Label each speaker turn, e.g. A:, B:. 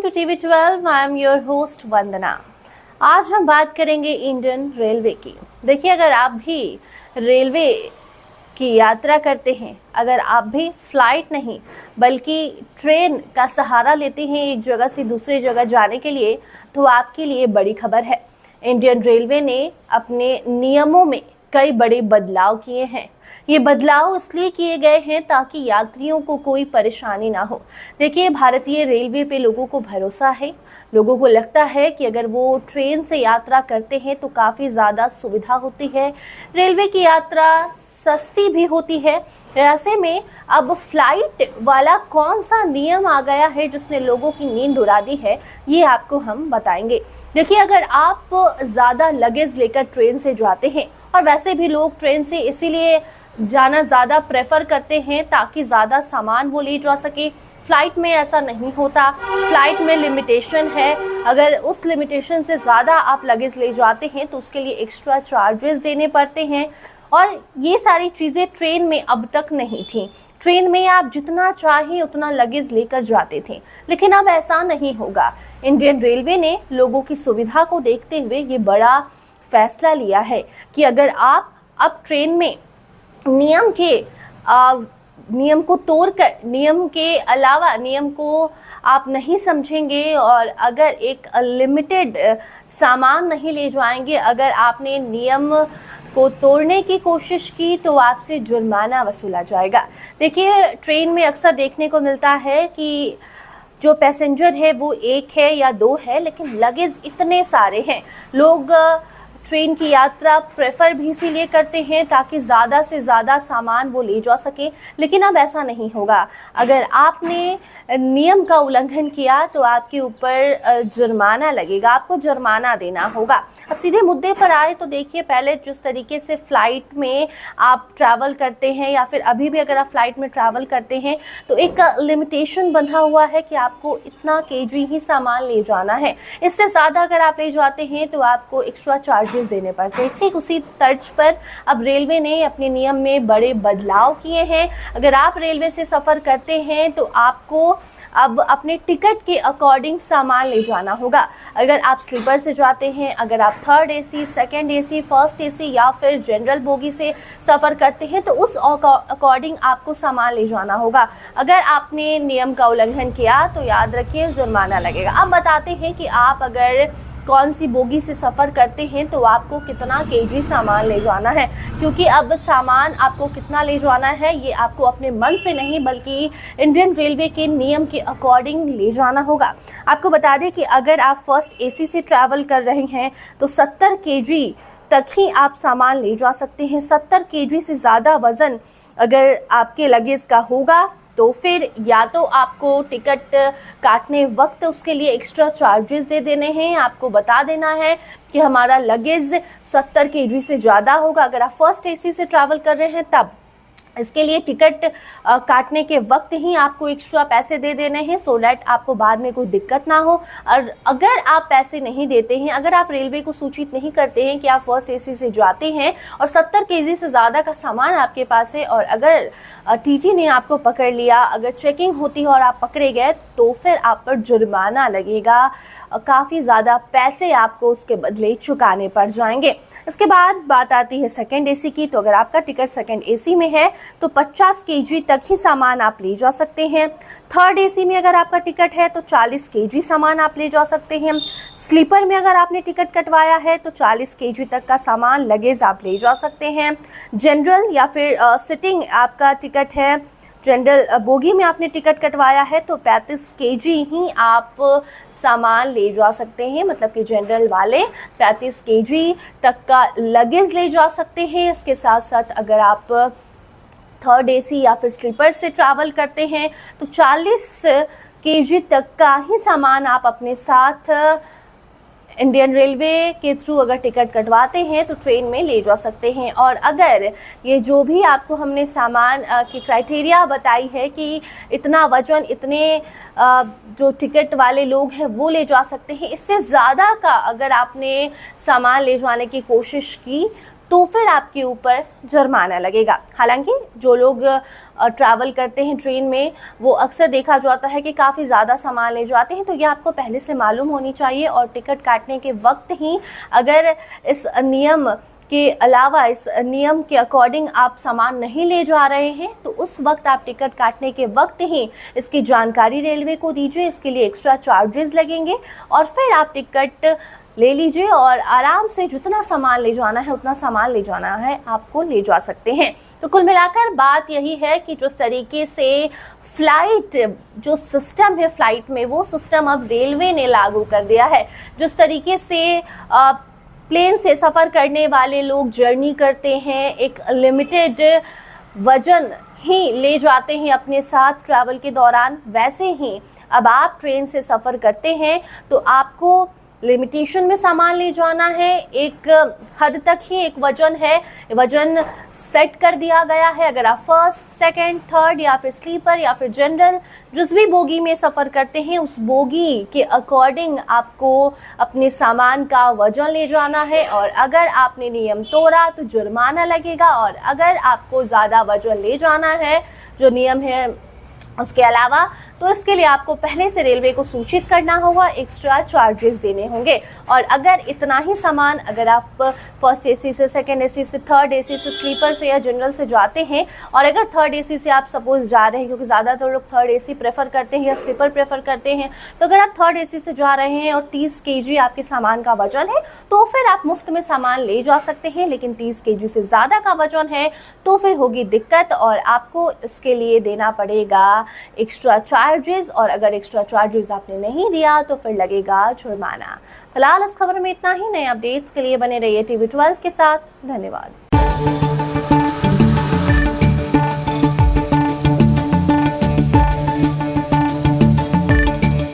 A: To TV12। I am your host Vandana. आज हम बात करेंगे इंडियन रेलवे की। देखिए, अगर आप भी रेलवे की यात्रा करते हैं, अगर आप भी फ्लाइट नहीं बल्कि ट्रेन का सहारा लेते हैं एक जगह से दूसरी जगह जाने के लिए, तो आपके लिए बड़ी खबर है। इंडियन रेलवे ने अपने नियमों में कई बड़े बदलाव किए हैं। ये बदलाव इसलिए किए गए हैं ताकि यात्रियों को कोई परेशानी ना हो। देखिए, भारतीय रेलवे पे लोगों को भरोसा है। लोगों को लगता है कि अगर वो ट्रेन से यात्रा करते हैं तो काफ़ी ज़्यादा सुविधा होती है, रेलवे की यात्रा सस्ती भी होती है। ऐसे में अब फ्लाइट वाला कौन सा नियम आ गया है जिसने लोगों की नींद उड़ा दी है, ये आपको हम बताएंगे। देखिए, अगर आप ज़्यादा लगेज लेकर ट्रेन से जाते हैं, और वैसे भी लोग ट्रेन से इसीलिए जाना ज़्यादा प्रेफर करते हैं ताकि ज़्यादा सामान वो ले जा सके। फ़्लाइट में ऐसा नहीं होता। फ़्लाइट में लिमिटेशन है। अगर उस लिमिटेशन से ज़्यादा आप लगेज ले जाते हैं तो उसके लिए एक्स्ट्रा चार्जेस देने पड़ते हैं, और ये सारी चीज़ें ट्रेन में अब तक नहीं थी। ट्रेन में आप जितना चाहें उतना लगेज लेकर जाते थे, लेकिन अब ऐसा नहीं होगा। इंडियन रेलवे ने लोगों की सुविधा को देखते हुए ये बड़ा फैसला लिया है कि अगर आप अब ट्रेन में नियम को तोड़कर, नियम के अलावा नियम को आप नहीं समझेंगे और अगर एक लिमिटेड सामान नहीं ले जाएंगे, अगर आपने नियम को तोड़ने की कोशिश की तो आपसे जुर्माना वसूला जाएगा। देखिए, ट्रेन में अक्सर देखने को मिलता है कि जो पैसेंजर है वो एक है या दो है, लेकिन लगेज इतने सारे हैं। लोग ट्रेन की यात्रा प्रेफर भी इसीलिए करते हैं ताकि ज़्यादा से ज़्यादा सामान वो ले जा सके, लेकिन अब ऐसा नहीं होगा। अगर आपने नियम का उल्लंघन किया तो आपके ऊपर जुर्माना लगेगा, आपको जुर्माना देना होगा। अब सीधे मुद्दे पर आए तो देखिए, पहले जिस तरीके से फ़्लाइट में आप ट्रैवल करते हैं या फिर अभी भी अगर आप फ़्लाइट में ट्रैवल करते हैं तो एक लिमिटेशन बंधा हुआ है कि आपको इतना केजी ही सामान ले जाना है। इससे ज़्यादा अगर आप ले जाते हैं तो आपको एक्स्ट्रा चार्जेस देने पड़ते हैं। ठीक उसी तर्ज पर अब रेलवे ने अपने नियम में बड़े बदलाव किए हैं। अगर आप रेलवे से सफ़र करते हैं तो आपको अब अपने टिकट के अकॉर्डिंग सामान ले जाना होगा। अगर आप स्लीपर से जाते हैं, अगर आप third AC, second AC, first AC या फिर जनरल बोगी से सफ़र करते हैं तो उस अकॉर्डिंग आपको सामान ले जाना होगा। अगर आपने नियम का उल्लंघन किया तो याद रखिए जुर्माना लगेगा। अब बताते हैं कि आप अगर कौन सी बोगी से सफ़र करते हैं तो आपको कितना केजी सामान ले जाना है, क्योंकि अब सामान आपको कितना ले जाना है ये आपको अपने मन से नहीं बल्कि इंडियन रेलवे के नियम के अकॉर्डिंग ले जाना होगा। आपको बता दें कि अगर आप फर्स्ट एसी से ट्रैवल कर रहे हैं तो 70 केजी तक ही आप सामान ले जा सकते हैं। 70 केजी से ज़्यादा वज़न अगर आपके लगेज का होगा तो फिर या तो आपको टिकट काटने वक्त उसके लिए एक्स्ट्रा चार्जेस दे देने हैं। आपको बता देना है कि हमारा लगेज 70 केजी से ज़्यादा होगा। अगर आप फर्स्ट एसी से ट्रैवल कर रहे हैं तब इसके लिए टिकट काटने के वक्त ही आपको एक्स्ट्रा पैसे दे देने हैं, सो डैट आपको बाद में कोई दिक्कत ना हो। और अगर आप पैसे नहीं देते हैं, अगर आप रेलवे को सूचित नहीं करते हैं कि आप फर्स्ट एसी से जाते हैं और 70 केजी से ज़्यादा का सामान आपके पास है, और अगर टीटी ने आपको पकड़ लिया, अगर चेकिंग होती है और आप पकड़े गए तो फिर आप पर जुर्माना लगेगा। काफ़ी ज़्यादा पैसे आपको उसके बदले चुकाने पड़ जाएंगे। इसके बाद बात आती है सेकंड एसी की। तो अगर आपका टिकट सेकंड एसी में है तो 50 केजी तक ही सामान आप ले जा सकते हैं। थर्ड एसी में अगर आपका टिकट है तो 40 केजी सामान आप ले जा सकते हैं। स्लीपर में अगर आपने टिकट कटवाया है तो 40 केजी तक का सामान लगेज आप ले जा सकते हैं। जनरल या फिर सिटिंग आपका टिकट है, जनरल बोगी में आपने टिकट कटवाया है तो 35 केजी ही आप सामान ले जा सकते हैं। मतलब कि जनरल वाले 35 केजी तक का लगेज ले जा सकते हैं। इसके साथ साथ अगर आप थर्ड एसी या फिर स्लीपर से ट्रैवल करते हैं तो 40 केजी तक का ही सामान आप अपने साथ इंडियन रेलवे के थ्रू अगर टिकट कटवाते हैं तो ट्रेन में ले जा सकते हैं। और अगर ये जो भी आपको हमने सामान की क्राइटेरिया बताई है कि इतना वजन, इतने जो टिकट वाले लोग हैं वो ले जा सकते हैं, इससे ज़्यादा का अगर आपने सामान ले जाने की कोशिश की तो फिर आपके ऊपर जुर्माना लगेगा। हालांकि जो लोग ट्रैवल करते हैं ट्रेन में, वो अक्सर देखा जाता है कि काफ़ी ज़्यादा सामान ले जाते हैं, तो ये आपको पहले से मालूम होनी चाहिए। और टिकट काटने के वक्त ही अगर इस नियम के अलावा, इस नियम के अकॉर्डिंग आप सामान नहीं ले जा रहे हैं, तो उस वक्त आप टिकट काटने के वक्त ही इसकी जानकारी रेलवे को दीजिए। इसके लिए एक्स्ट्रा चार्जेस लगेंगे और फिर आप टिकट ले लीजिए और आराम से जितना सामान ले जाना है उतना सामान ले जाना है आपको ले जा सकते हैं। तो कुल मिलाकर बात यही है कि जिस तरीके से फ्लाइट जो सिस्टम है फ्लाइट में, वो सिस्टम अब रेलवे ने लागू कर दिया है। जिस तरीके से प्लेन से सफ़र करने वाले लोग जर्नी करते हैं, एक लिमिटेड वजन ही ले जाते हैं अपने साथ ट्रैवल के दौरान, वैसे ही अब आप ट्रेन से सफ़र करते हैं तो आपको लिमिटेशन में सामान ले जाना है। एक हद तक ही एक वजन है, वजन सेट कर दिया गया है। अगर आप फर्स्ट, सेकंड, थर्ड या फिर स्लीपर या फिर जनरल जिस भी बोगी में सफ़र करते हैं, उस बोगी के अकॉर्डिंग आपको अपने सामान का वजन ले जाना है। और अगर आपने नियम तोड़ा तो जुर्माना लगेगा, और अगर आपको ज़्यादा वजन ले जाना है जो नियम है उसके अलावा, तो इसके लिए आपको पहले से रेलवे को सूचित करना होगा, एक्स्ट्रा चार्जेस देने होंगे। और अगर इतना ही सामान, अगर आप फर्स्ट एसी से, सेकंड एसी से, थर्ड एसी से, स्लीपर से या जनरल से जाते हैं, और अगर थर्ड एसी से आप सपोज जा रहे हैं, क्योंकि ज़्यादातर लोग थर्ड एसी प्रेफर करते हैं या स्लीपर प्रेफर करते हैं, तो अगर आप थर्ड एसी से जा रहे हैं और 30 केजी आपके सामान का वजन है, तो फिर आप मुफ्त में सामान ले जा सकते हैं। लेकिन 30 केजी से ज़्यादा का वजन है तो फिर होगी दिक्कत और आपको इसके लिए देना पड़ेगा एक्स्ट्रा चार्जेस। और अगर एक्स्ट्रा चार्जेस आपने नहीं दिया तो फिर लगेगा जुर्माना। फिलहाल इस खबर में इतना ही। नए अपडेट्स के लिए बने रहिए TV12 के साथ। धन्यवाद।